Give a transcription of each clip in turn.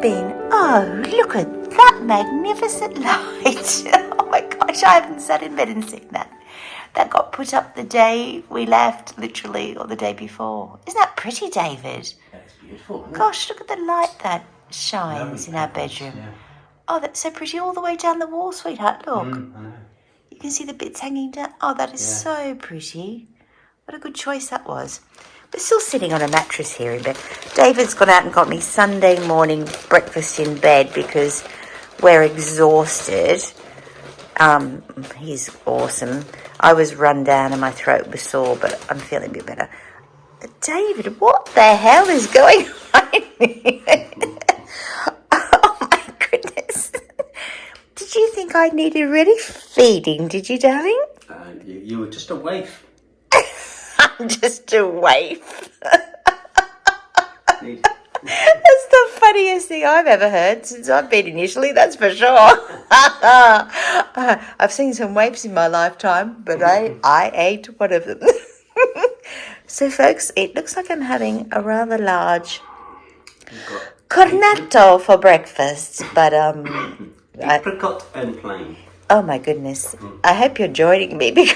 been? Oh, look at that magnificent light. Oh my gosh, I haven't sat in bed and seen that. That got put up the day we left, literally, or the day before. Isn't that pretty, David? That's beautiful. Gosh, look at the light that shines in our bedroom. Yeah. Oh, that's so pretty all the way down the wall, sweetheart. Look. I know. You can see the bits hanging down. Oh, that is so pretty. What a good choice that was. We're still sitting on a mattress here in bed. David's gone out and got me Sunday morning breakfast in bed because we're exhausted. He's awesome. I was run down and my throat was sore, but I'm feeling a bit better. David, what the hell is going on here? Oh my goodness. Did you think I needed really feeding, did you, darling? You were just a waif. I'm just a waif. That's the funniest thing I've ever heard since I've been in Italy, that's for sure. I've seen some waifs in my lifetime, but I ate one of them. So, folks, it looks like I'm having a rather large cornetto for breakfast, but apricot and plain. Oh my goodness! I hope you're joining me because.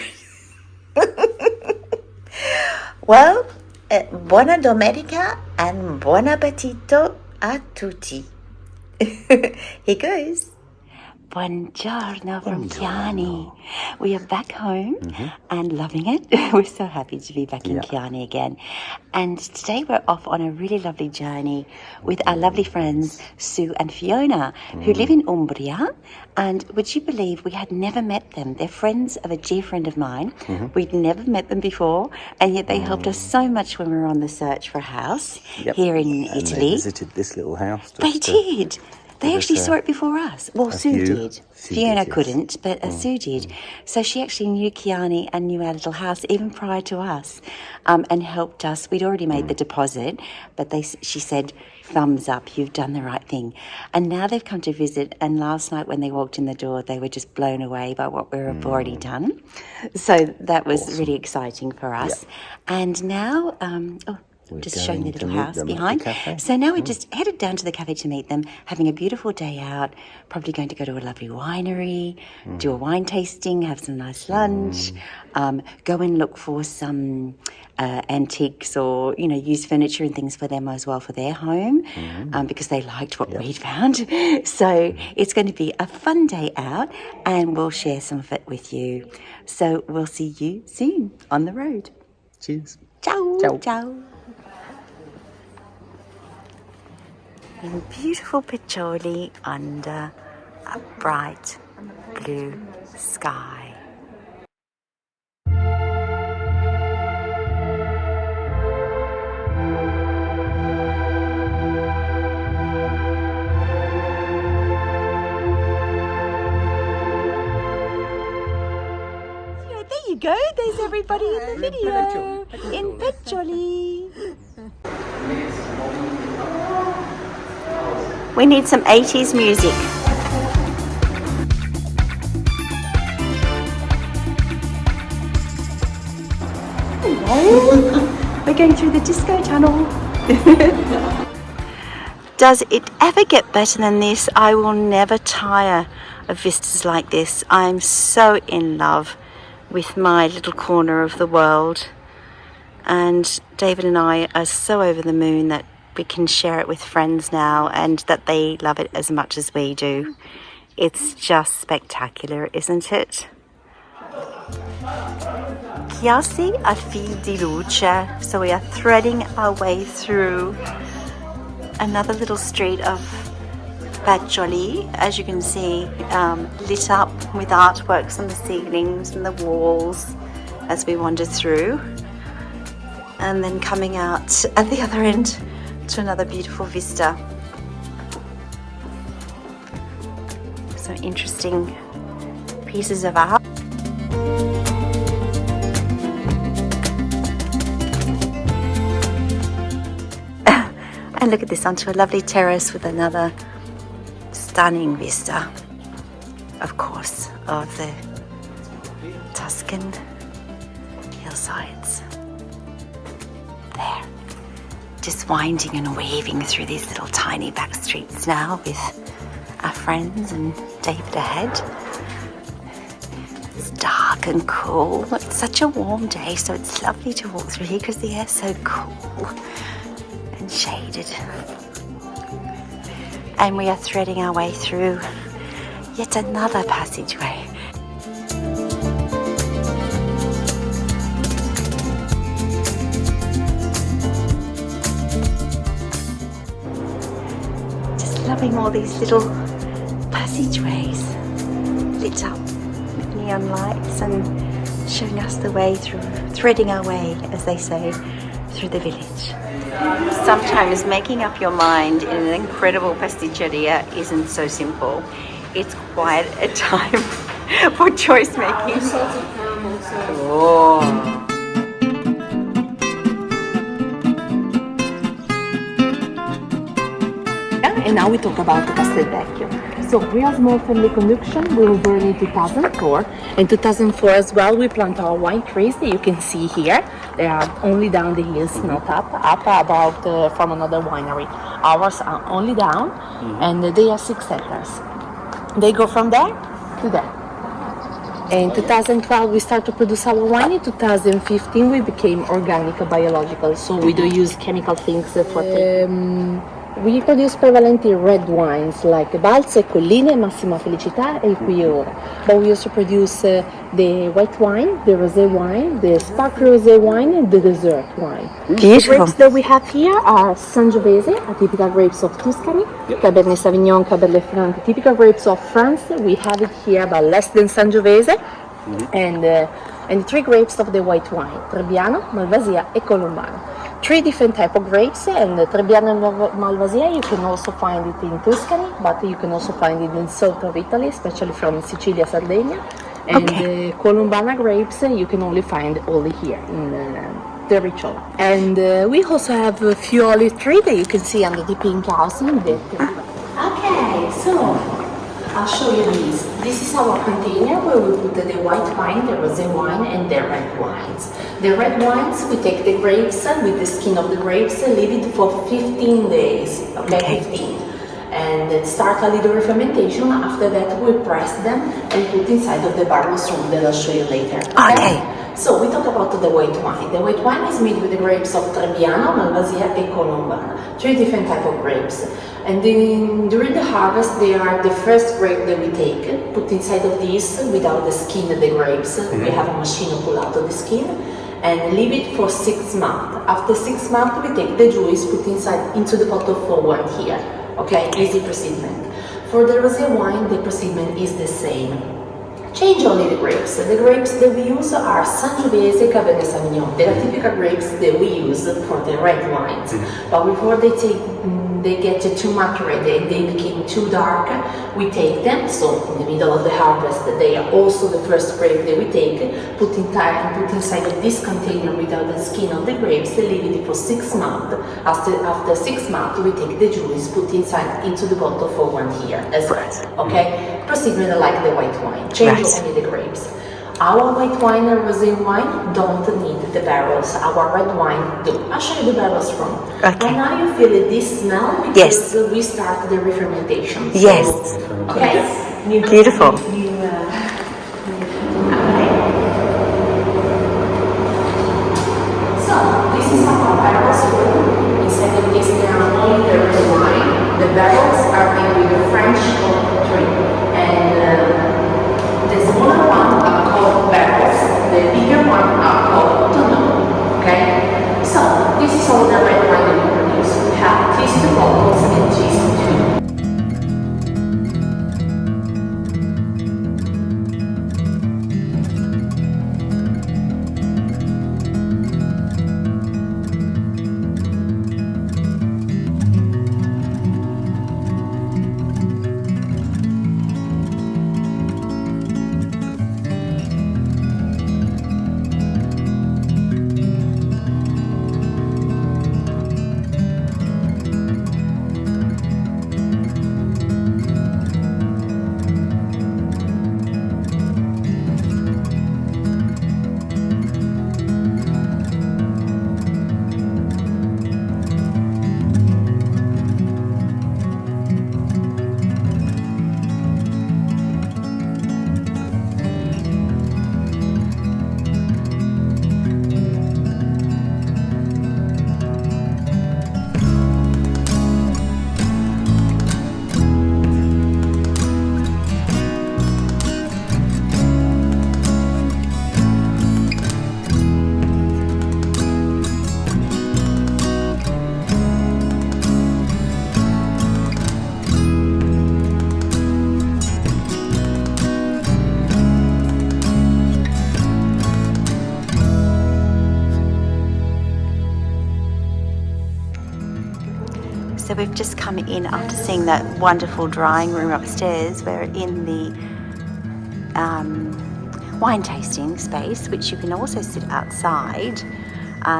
Well, buona domenica and buon appetito a tutti. Here goes. Buongiorno from Chianni. We are back home and loving it. We're so happy to be back in Chianni again. And today we're off on a really lovely journey with our lovely friends Sue and Fiona, who live in Umbria. And would you believe we had never met them? They're friends of a dear friend of mine. We'd never met them before, and yet they helped us so much when we were on the search for a house here in Italy. They visited this little house. They did. They actually saw it before us. Well, Sue did. Fiona couldn't, but Sue did. So she actually knew Chianni and knew our little house even prior to us, and helped us. We'd already made the deposit, but she said, thumbs up, you've done the right thing. And now they've come to visit, and last night when they walked in the door, they were just blown away by what we've already done. So that was really exciting for us. And now, just showing the little house behind. So now we're just headed down to the cafe to meet them, having a beautiful day out, probably going to go to a lovely winery, do a wine tasting, have some nice lunch, go and look for some antiques or, used furniture and things for them as well for their home, because they liked what we'd found. So it's going to be a fun day out, and we'll share some of it with you. So we'll see you soon on the road. Cheers. Ciao. Ciao. Ciao. In beautiful Peccioli under a bright blue sky. There you go, there's everybody in the video in Peccioli. We need some 80s music. Hello. We're going through the disco tunnel. Does it ever get better than this? I will never tire of vistas like this. I'm so in love with my little corner of the world. And David and I are so over the moon that we can share it with friends now, and that they love it as much as we do. It's just spectacular, isn't it? CHIASSI a fil di luce. So we are threading our way through another little street of Peccioli, as you can see, lit up with artworks on the ceilings and the walls as we wander through, and then coming out at the other end to another beautiful vista. Some interesting pieces of art. And look at this, onto a lovely terrace with another stunning vista, of course, of the Tuscan hillsides. There. just winding and weaving through these little tiny back streets now with our friends and David ahead. It's dark and cool. It's such a warm day, so it's lovely to walk through here because the air's so cool and shaded. And we are threading our way through yet another passageway. Just loving all these little passageways lit up with neon lights and showing us the way through, threading our way, as they say, through the village. Sometimes making up your mind in an incredible pasticceria isn't so simple. It's quite a time for choice making. Oh. And now we talk about the Castelvecchio. So we are small family conduction. We were born in 2004. In 2004 as well, we plant our wine trees that you can see here. They are only down the hills, not up about from another winery. Ours are only down, and they are 6 hectares. They go from there to there. In 2012, we started to produce our wine. In 2015, we became organic, biological, so we don't use chemical things for we produce prevalently red wines like Balze, Colline, Massima Felicità e Quiora. But we also produce the white wine, the rosé wine, the sparkling rosé wine, and the dessert wine. Beautiful. The grapes that we have here are Sangiovese, a typical grapes of Tuscany, Cabernet Sauvignon, Cabernet Franc, typical grapes of France. We have it here, but less than Sangiovese, and 3 grapes of the white wine, Trebbiano, Malvasia, and Colombano. 3 different type of grapes, and the Trebbiano and Malvasia you can also find it in Tuscany, but you can also find it in south of Italy, especially from Sicilia, Sardinia. And the Colombana grapes you can only find only here in the Ricciolo. And we also have a few olive trees that you can see under the pink house in the Okay, so I'll show you these. This is our container where we put the white wine, the rosé wine, and the red wines. The red wines, we take the grapes with the skin of the grapes and leave it for 15 days, okay? 15. And then start a little fermentation. After that, we press them and put inside of the barrels that I'll show you later. Okay. So we talk about the white wine. The white wine is made with the grapes of Trebbiano, Malvasia, and Colombana. 3 different type of grapes. And then during the harvest, they are the first grape that we take, put inside of this without the skin of the grapes. We have a machine to pull out of the skin and leave it for 6 months. After 6 months, we take the juice, put inside into the bottle forward here. Okay, easy procediment. For the rosé wine, the procediment is the same. Change only the grapes. The grapes that we use are Sangiovese, Cabernet Sauvignon. They are typical grapes that we use for the red wines. But before they get too maturate, they became too dark, we take them. So in the middle of the harvest, they are also the first grape that we take, put inside of this container without the skin of the grapes, leave it for 6 months. After 6 months, we take the juice, put inside into the bottle for 1 year as well. Okay, procedure like the white wine. Change only the grapes. Our white wine and rosé wine don't need the barrels. Our red wine do. I'll show you the barrels from. Okay. Right now you feel this smell because we start the re-fermentation. So, Yes. Okay. Beautiful. So this is our barrels full. Inside of this there are only the red wine. The barrels are made with a French oak tree, and the smaller one are called barrels. The bigger one are called tonneaux. Okay. So this is all the red wine that we produce. We have these 2 bottles and these 2. we've just come in after seeing that wonderful drying room upstairs. We're in the wine tasting space, which you can also sit outside.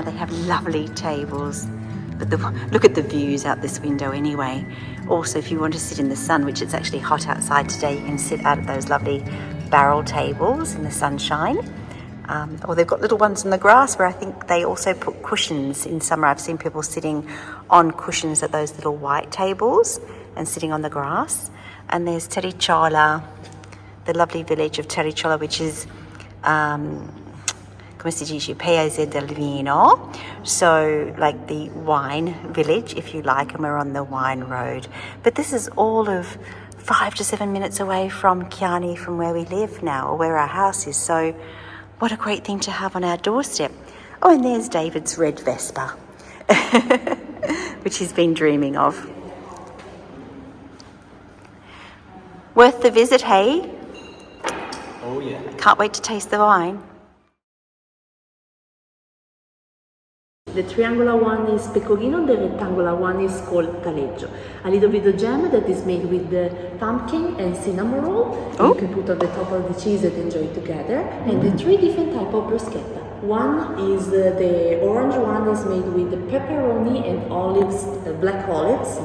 They have lovely tables, but look at the views out this window anyway. Also, if you want to sit in the sun, which it's actually hot outside today, you can sit out at those lovely barrel tables in the sunshine. Or they've got little ones on the grass where I think they also put cushions in summer. I've seen people sitting on cushions at those little white tables and sitting on the grass. And there's Terricciola, the lovely village of Terricciola, which is, come si dice, Paese del Vino. So like the wine village, if you like, and we're on the wine road. But this is all of 5 to 7 minutes away from Chianni, from where we live now, or where our house is. So what a great thing to have on our doorstep. Oh, and there's David's red Vespa, which he's been dreaming of. Worth the visit, hey? Oh yeah. Can't wait to taste the wine. The triangular one is pecorino, the rectangular one is called taleggio. A little bit of jam that is made with the pumpkin and cinnamon roll. Oh. You can put on the top of the cheese and enjoy it together. And the 3 different types of bruschetta. One is the orange one is made with the pepperoni and olives, black olives.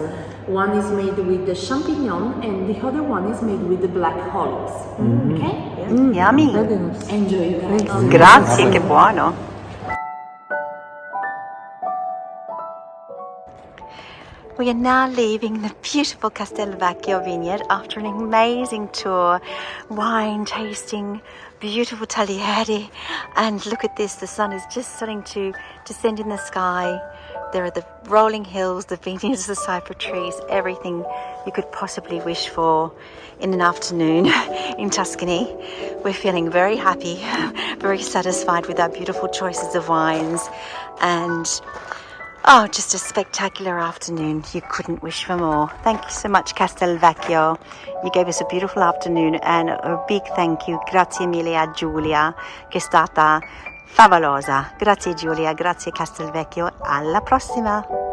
One is made with the champignon and the other one is made with the black olives. Okay? Yummy. Enjoy, you guys. Grazie, che buono. We are now leaving the beautiful Castelvecchio vineyard after an amazing tour, wine tasting, beautiful taglieri, and look at this, the sun is just starting to descend in the sky. There are the rolling hills, the vineyards, the cypress trees, everything you could possibly wish for in an afternoon in Tuscany. We're feeling very happy, very satisfied with our beautiful choices of wines, and oh, just a spectacular afternoon. You couldn't wish for more. Thank you so much, Castelvecchio. You gave us a beautiful afternoon, and a big thank you. Grazie mille a Giulia, che è stata favolosa. Grazie Giulia, grazie Castelvecchio. Alla prossima.